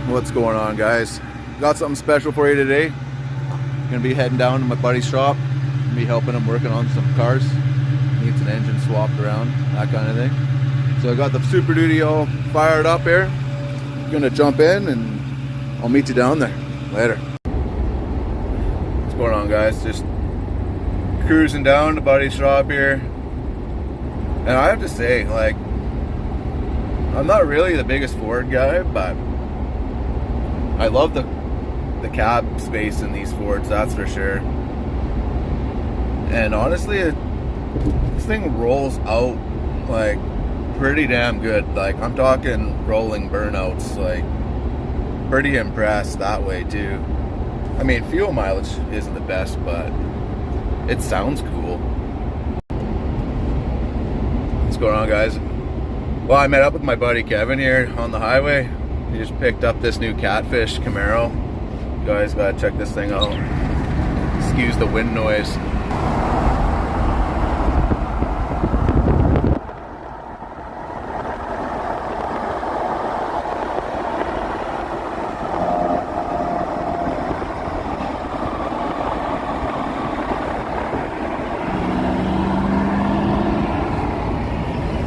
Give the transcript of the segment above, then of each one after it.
What's going on, guys? Got something special for you today. Gonna be heading down to my buddy's shop. Gonna be helping him working on some cars. Needs an engine swapped around, that kind of thing. So I got the Super Duty all fired up here. Gonna jump in and I'll meet you down there later. What's going on, guys? Just cruising down to buddy's shop here. And I have to say, like, I'm not really the biggest Ford guy, but I love the cab space in these Fords, that's for sure. And honestly, this thing rolls out like pretty damn good. Like, I'm talking rolling burnouts. Like, pretty impressed that way too. I mean, fuel mileage isn't the best, but it sounds cool. What's going on, guys? Well, I met up with my buddy Kevin here on the highway. He just picked up this new Catfish Camaro. You guys gotta check this thing out. Excuse the wind noise.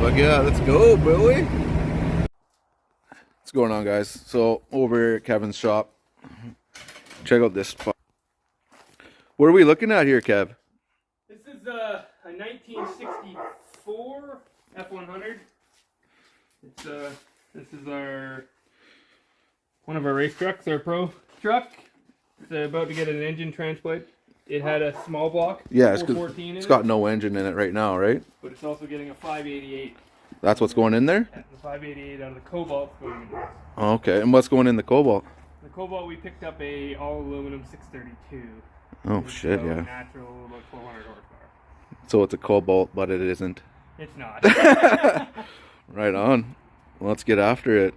But yeah, let's go, Billy. What's going on, guys? So over here at Kevin's shop, check out this spot. What are we looking at here, Kev? This is a 1964 F100. This is one of our race trucks, our pro truck. It's about to get an engine transplant. It had a small block. Yeah, it's got no engine in it right now, right? But it's also getting a 588. That's what's going in there? Yeah, the 588 out of the Cobalt going in there. Okay, and what's going in the Cobalt? The Cobalt, we picked up a all aluminum 632. Oh shit, yeah. Natural, about 400 horsepower. So it's a Cobalt, but it isn't. It's not. Right on. Let's get after it.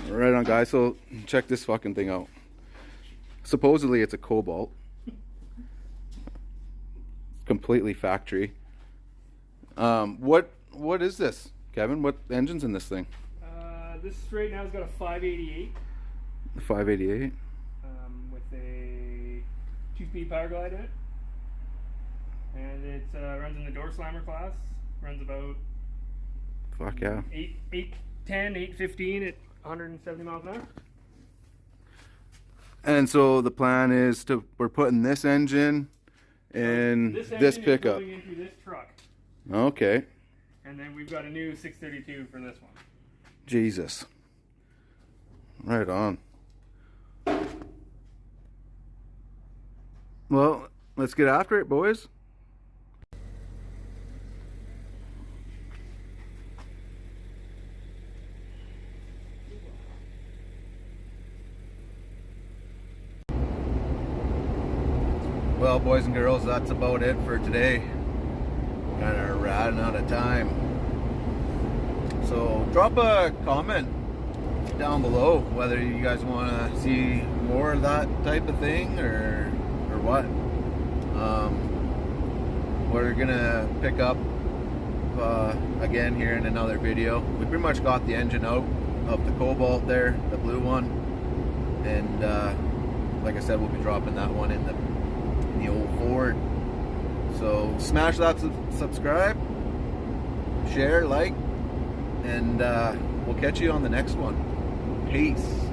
Right on, guys, so check this fucking thing out. Supposedly it's a Cobalt. Completely factory. What is this, Kevin? What engine's in this thing? This right now has got a 588. 588? With a 2-speed power glide in it. And it runs in the door slammer class. Runs about... Fuck yeah. 810, 815 at 170 miles an hour. And so the plan is we're putting this engine in this pickup. Is going into this truck. Okay. And then we've got a new 632 for this one. Jesus. Right on. Well, let's get after it, boys. Well, boys and girls, that's about it for today. Kind of running out of time. So drop a comment down below whether you guys want to see more of that type of thing or what. We're gonna pick up again here in another video. We pretty much got the engine out of the Cobalt there, the blue one, and like I said, we'll be dropping that one in the old Ford. So smash that subscribe, share, like, and we'll catch you on the next one. Peace.